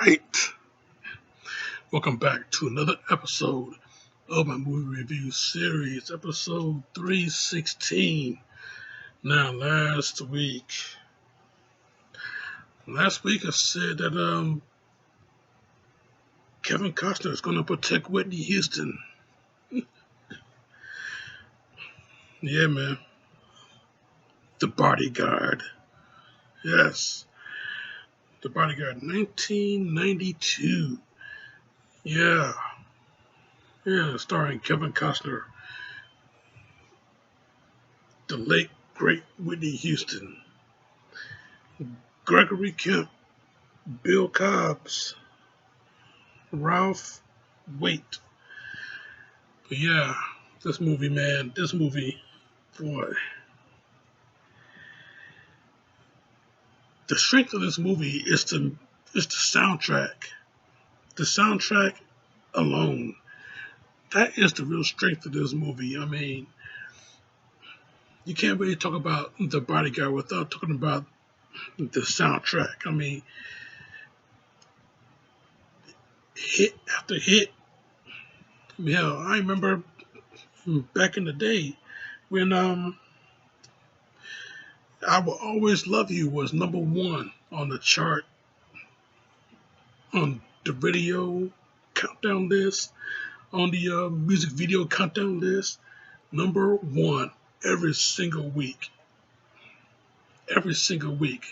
right. Welcome back to another episode of my movie review series, episode 316. Now, last week I said that Kevin Costner is going to protect Whitney Houston. Yeah, man. The Bodyguard. Yes. The Bodyguard, 1992. Yeah. Yeah, starring Kevin Costner, the late, great Whitney Houston, Gregory Kemp, Bill Cobbs, Ralph Waite. But yeah, this movie, boy. The strength of this movie is the soundtrack. The soundtrack alone. That is the real strength of this movie. I mean, you can't really talk about The Bodyguard without talking about the soundtrack. I mean, hit after hit. Hell, I remember back in the day when I Will Always Love You was number one on the chart, on the radio countdown list, on the music video countdown list. Number one every single week. Every single week.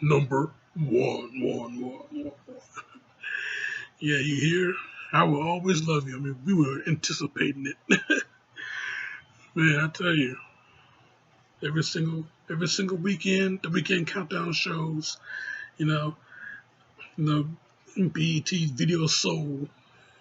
Number one. Yeah, you hear? I Will Always Love You. I mean, we were anticipating it. Man, I tell you, every single weekend, the weekend countdown shows, you know, BET Video Soul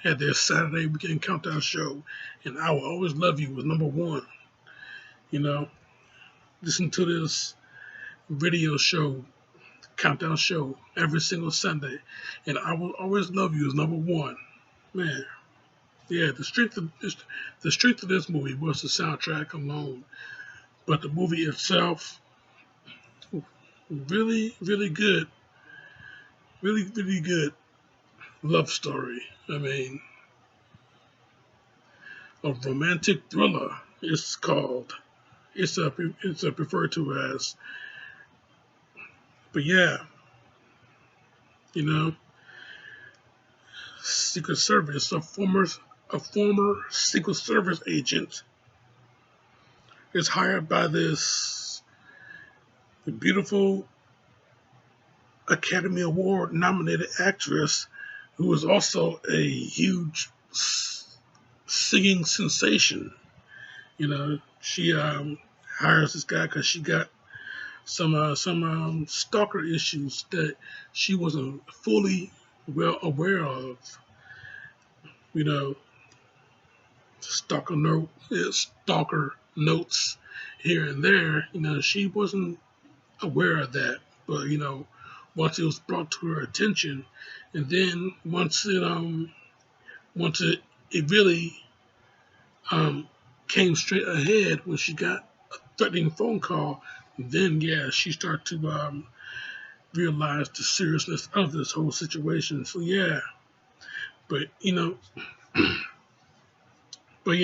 had their Saturday weekend countdown show, and I Will Always Love You was number one. You know, listen to this video show, countdown show, every single Sunday, and I Will Always Love You is number one. Man, yeah, the strength of this movie was the soundtrack alone, but the movie itself, really, really good, really good love story. I mean, a romantic thriller. It's called. It's referred to as. But yeah, you know, Secret Service, a former Secret Service agent is hired by this beautiful Academy Award nominated actress who is also a huge singing sensation. You know, she hires this guy because she got some stalker issues that she wasn't fully well aware of. You know, stalker notes here and there. You know, she wasn't aware of that, but once it was brought to her attention, and then once it really came straight ahead when she got a threatening phone call, then yeah, she started to realize the seriousness of this whole situation. So yeah, but but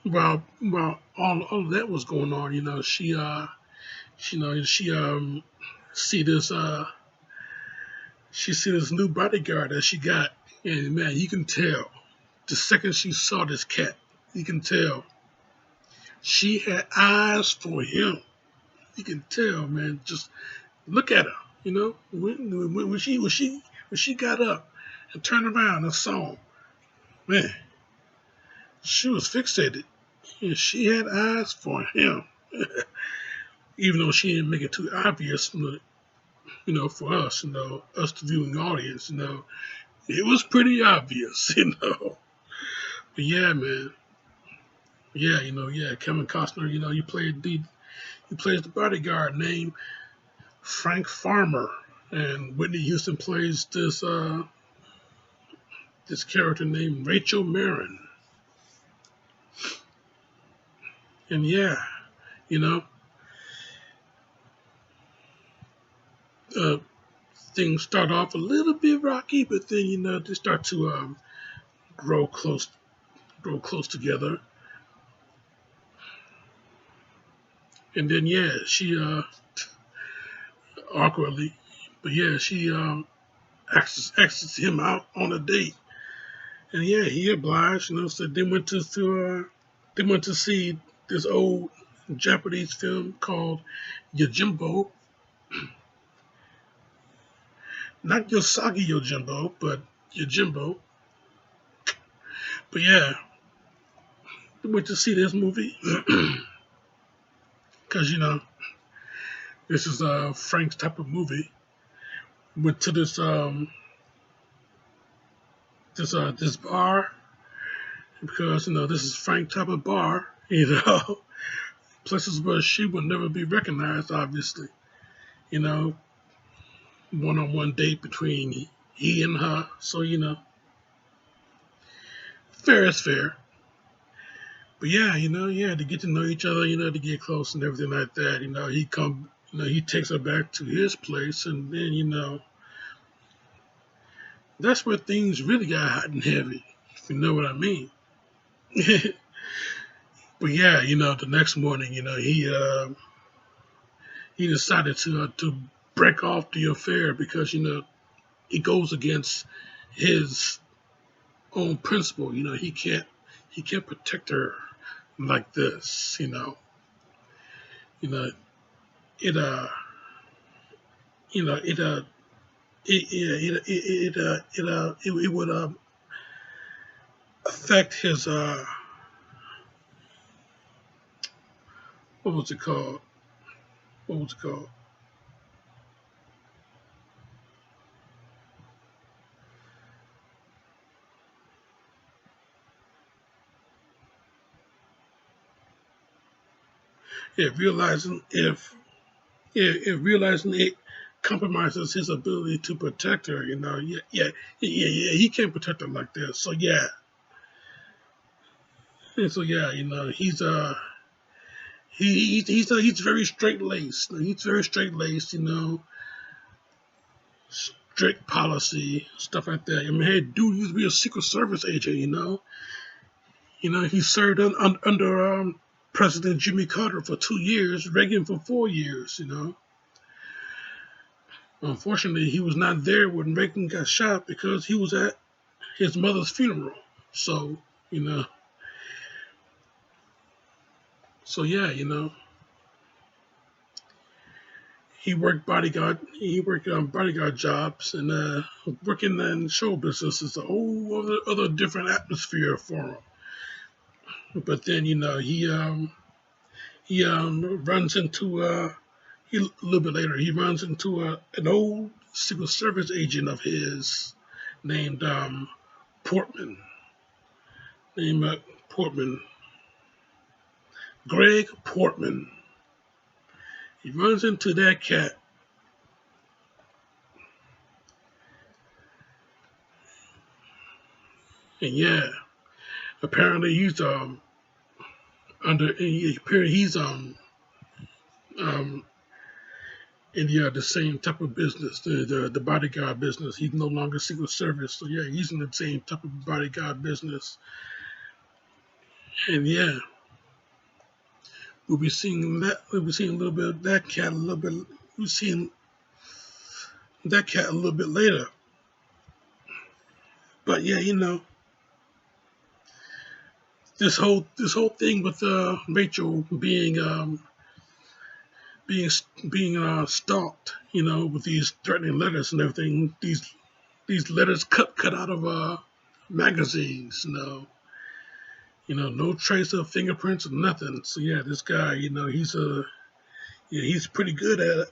while all of that was going on, she see this she see this new bodyguard that she got, and man, you can tell the second she saw this cat, you can tell she had eyes for him. You can tell, man. Just look at her. When she got up and turned around and saw him, man, she was fixated. And she had eyes for him, even though she didn't make it too obvious. For us, us the viewing audience, it was pretty obvious, But yeah, man. Yeah, Kevin Costner, he plays the bodyguard named Frank Farmer, and Whitney Houston plays this character named Rachel Marin. And yeah, you know, uh, things start off a little bit rocky, but then they start to grow close, grow close together, and then she awkwardly, but she asks him out on a date, and he obliged. So they went to see this old Japanese film called Yojimbo, not Yosagi Yojimbo, but Yojimbo. But they went to see this movie because this is Frank's type of movie. Went to this bar because this is Frank type of bar. Places where she would never be recognized. Obviously, one-on-one date between he and her. So fair is fair. But to get to know each other, to get close and everything like that. He takes her back to his place, and then that's where things really got hot and heavy, if you know what I mean. But the next morning, he decided to break off the affair because it goes against his own principle. He can't protect her like this. You know it you know it it would affect his what was it called? What was it called? If realizing it compromises his ability to protect her, he can't protect her like this. So and so he's very straight laced. He's very straight laced, strict policy stuff like that. I mean, hey, dude used to be a Secret Service agent. He served under President Jimmy Carter for 2 years, Reagan for 4 years. Unfortunately, he was not there when Reagan got shot because he was at his mother's funeral. So, so he worked bodyguard. He worked bodyguard jobs, and working in show business is a whole other different atmosphere for him. But then he runs into a little bit later. He runs into an old Secret Service agent of his named Portman. Portman. Greg Portman. He runs into that cat. And apparently he's in the same type of business, the bodyguard business. He's no longer Secret Service, so he's in the same type of bodyguard business. And we'll be seeing that. We'll be seeing a little bit of that cat a little bit. We'll seeing that cat a little bit later. But this whole thing with Rachel being stalked, with these threatening letters and everything. These letters cut out of magazines, no trace of fingerprints or nothing. So this guy, he's pretty good at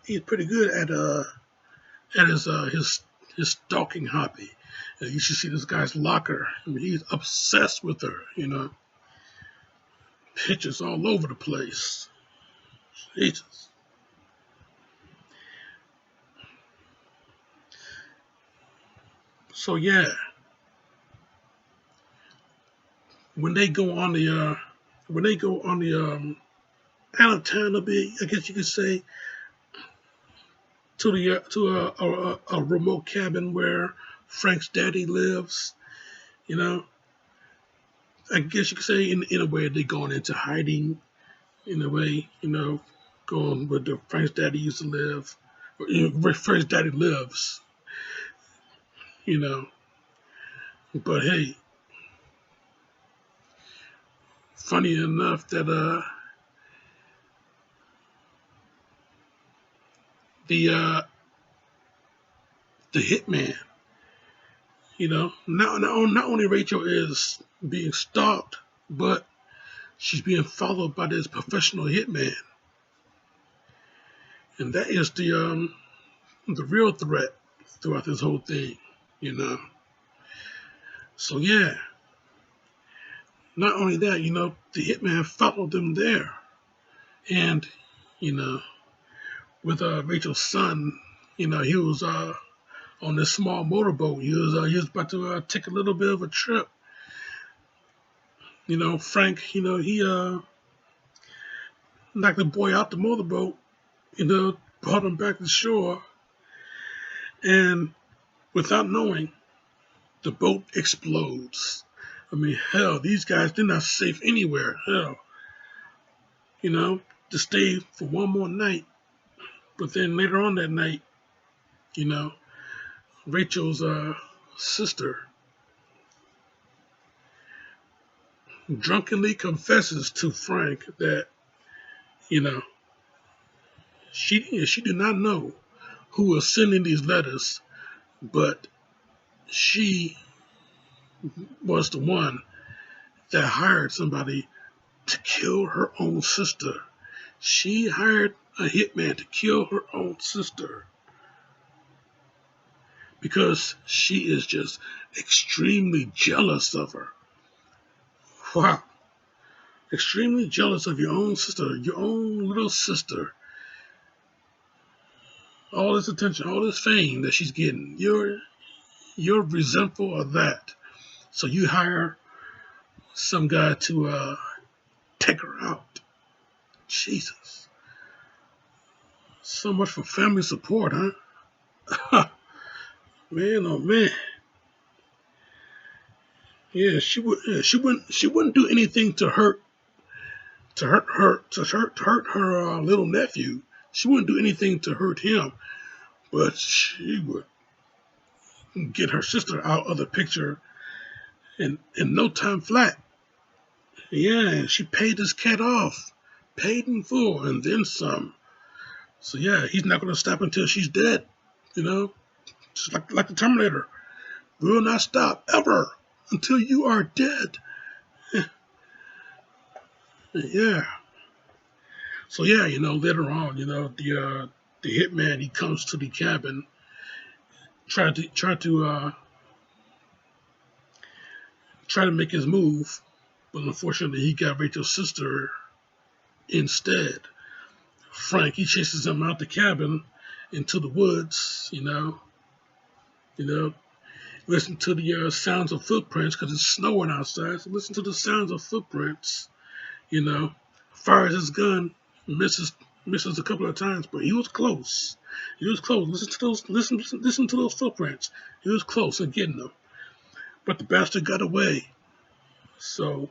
his stalking hobby. You should see this guy's locker. I mean, he's obsessed with her. Pictures all over the place. Jesus. So when they go on the out of town a bit, I guess you could say, to the a remote cabin where Frank's daddy lives. You know, I guess you could say in a way they're going into hiding. In a way, going where the Frank's daddy used to live, or, where Frank's daddy lives. You know, but hey, funny enough that the uh, the hitman, not only Rachel is being stalked, but she's being followed by this professional hitman, and that is the real threat throughout this whole thing. You know, so yeah. Not only that, the hitman followed them there, and you know, with Rachel's son, he was on this small motorboat. He was about to take a little bit of a trip. Frank, he knocked the boy out the motorboat, brought him back to shore, and without knowing, the boat explodes. I mean, hell, these guys, they're not safe anywhere. Hell, to stay for one more night. But then later on that night, Rachel's sister drunkenly confesses to Frank that, she did not know who was sending these letters, but she was the one that hired somebody to kill her own sister. She hired a hitman to kill her own sister because she is just extremely jealous of her. Wow. Extremely jealous of your own sister, your own little sister. All this attention, all this fame that she's getting, you're resentful of that. So you hire some guy to take her out. Jesus. So much for family support, huh? Man, oh man. Yeah, she wouldn't do anything to hurt her little nephew. She wouldn't do anything to hurt him, but she would get her sister out of the picture in no time flat. Yeah, she paid this cat off, paid in full, and then some. So yeah, he's not going to stop until she's dead. Just like the Terminator, will not stop ever until you are dead. Yeah. So yeah, later on, the hitman, he comes to the cabin, try to make his move, but unfortunately he got Rachel's sister instead. Frank, he chases him out the cabin into the woods, listen to the sounds of footprints because it's snowing outside. So listen to the sounds of footprints, fires his gun, misses a couple of times, but he was close. He was close. Listen to those footprints. He was close in getting them, but the bastard got away. So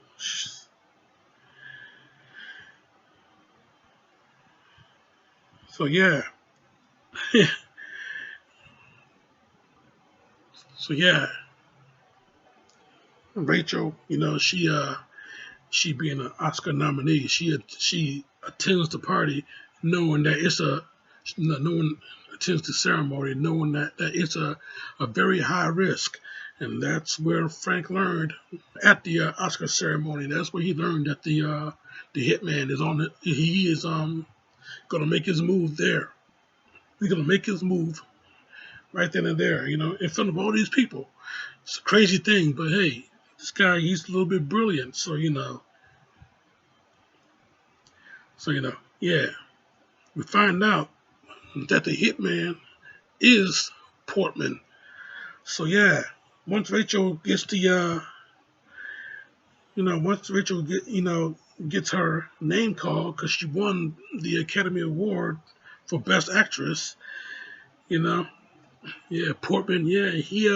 yeah. So yeah, Rachel, she being an Oscar nominee, she attends the party knowing that no one attends the ceremony knowing that it's a very high risk, and that's where Frank learned at the Oscar ceremony. That's where he learned that the hitman is on it. He is gonna make his move there. He's gonna make his move right then and there, in front of all these people. It's a crazy thing, but hey, this guy, he's a little bit brilliant, so yeah. We find out that the hitman is Portman. So yeah, once Rachel gets gets her name called because she won the Academy Award for Best Actress, You know, yeah, Portman, yeah, he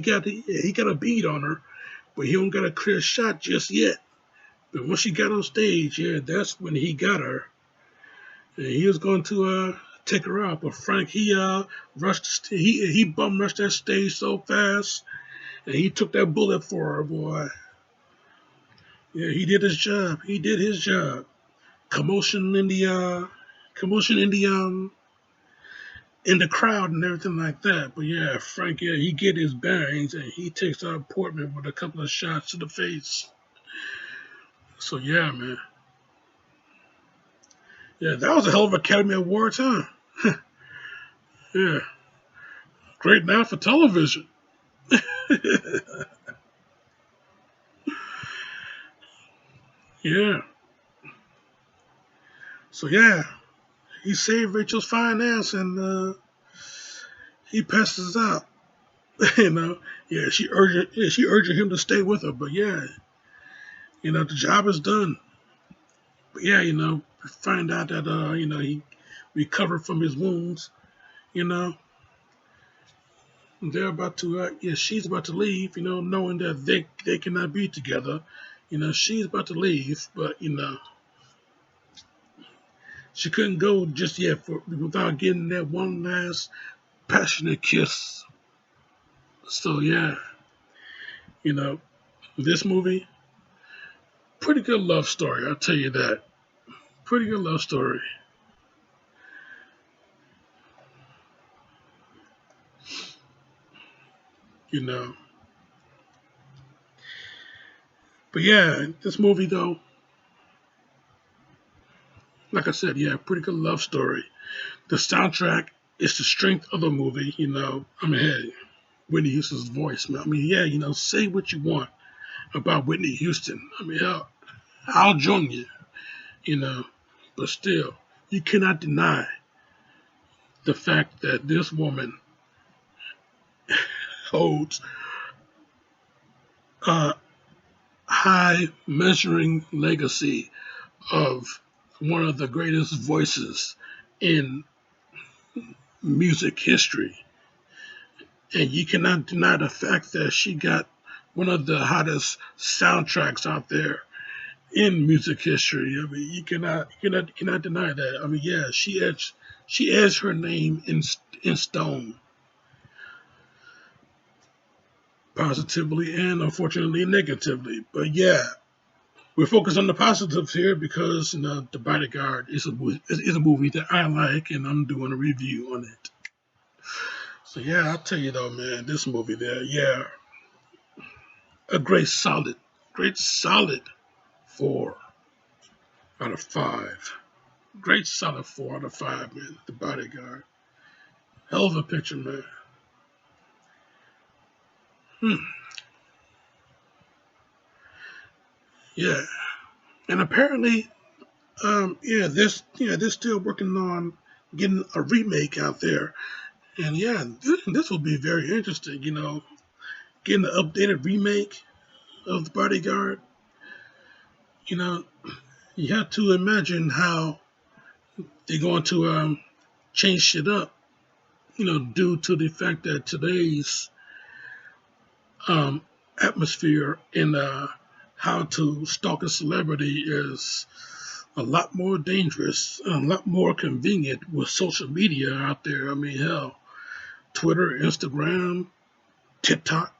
got a bead on her, but he don't got a clear shot just yet. But once she got on stage, yeah, that's when he got her. And he was going to take her out, but Frank he bum rushed that stage so fast, and he took that bullet for her, boy. Yeah, he did his job. He did his job. Commotion in the commotion in the crowd and everything like that. But yeah, Frank, yeah, he get his bearings and he takes out Portman with a couple of shots to the face. So yeah, man. Yeah, that was a hell of Academy Awards, huh? Yeah, great now for television. Yeah. So yeah, he saved Rachel's fine ass and he passes out. you know, yeah, she urged him to stay with her, but yeah, the job is done. But yeah, find out that he recovered from his wounds. You know, they're about to she's about to leave. Knowing that they cannot be together. She's about to leave, but she couldn't go just yet without getting that one last passionate kiss. So yeah, you know, this movie, pretty good love story. I'll tell you that. Pretty good love story. You know, but yeah, this movie though, like I said, yeah, pretty good love story. The soundtrack is the strength of the movie. I mean, hey, Whitney Houston's voice, man. I mean, yeah, say what you want about Whitney Houston. I mean, hell, I'll join you, you know, but still, you cannot deny the fact that this woman holds a high measuring legacy of one of the greatest voices in music history. And you cannot deny the fact that she got one of the hottest soundtracks out there in music history. I mean, you cannot deny that. I mean, yeah, she edged her name in stone, positively and unfortunately negatively. But yeah, we're focused on the positives here because the Bodyguard is a movie that I like, and I'm doing a review on it. So yeah, I'll tell you though, man, this movie there, yeah, a great solid 4 out of 5. Great solid 4 out of 5, man. The Bodyguard. Hell of a picture, man. Hmm. Yeah. And apparently, they're still working on getting a remake out there. And yeah, this will be very interesting, getting an updated remake of The Bodyguard. You know, you have to imagine how they're going to change shit up, due to the fact that today's um, atmosphere in how to stalk a celebrity is a lot more dangerous, a lot more convenient with social media out there. I mean, hell, Twitter, Instagram, TikTok,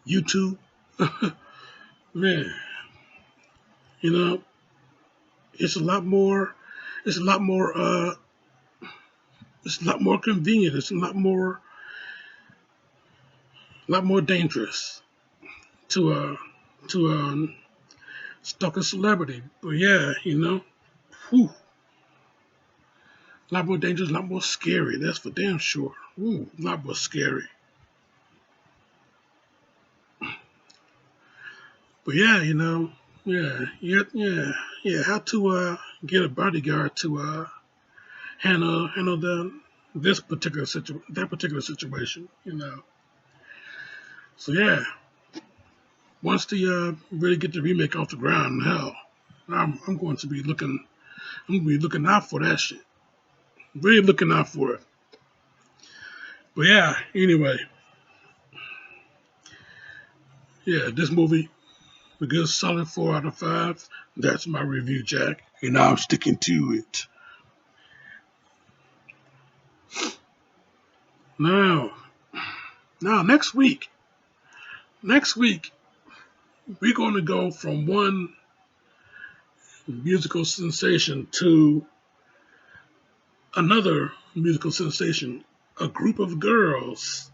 YouTube. Man, you know, it's a lot more. It's a lot more. It's a lot more convenient. It's a lot more dangerous to stalk a celebrity. But yeah, whew, a lot more dangerous, a lot more scary. That's for damn sure. Ooh, a lot more scary. But yeah, yeah. How to get a bodyguard to handle that particular situation. So yeah, once they really get the remake off the ground, hell, I'm going to be looking. I'm going to be looking out for that shit. Really looking out for it. But yeah, anyway, yeah, this movie, a good solid 4 out of 5. That's my review, Jack, and I'm sticking to it. Now, now next week, we're going to go from one musical sensation to another musical sensation. A group of girls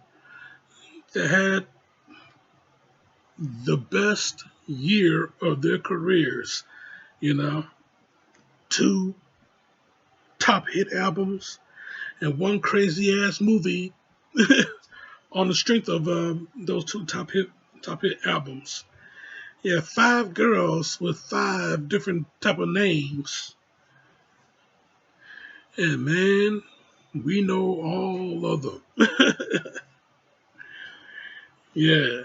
that had the best year of their careers, you know, 2 top hit albums and one crazy ass movie on the strength of those 2 top hit albums. Yeah, 5 girls with 5 different type of names. And man, we know all of them. Yeah,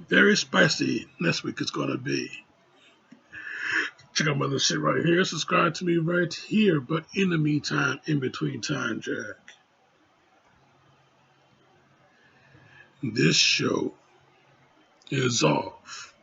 very spicy next week it's gonna be. Check out my other shit right here. Subscribe to me right here. But in the meantime, in between time, Jack, this show is off.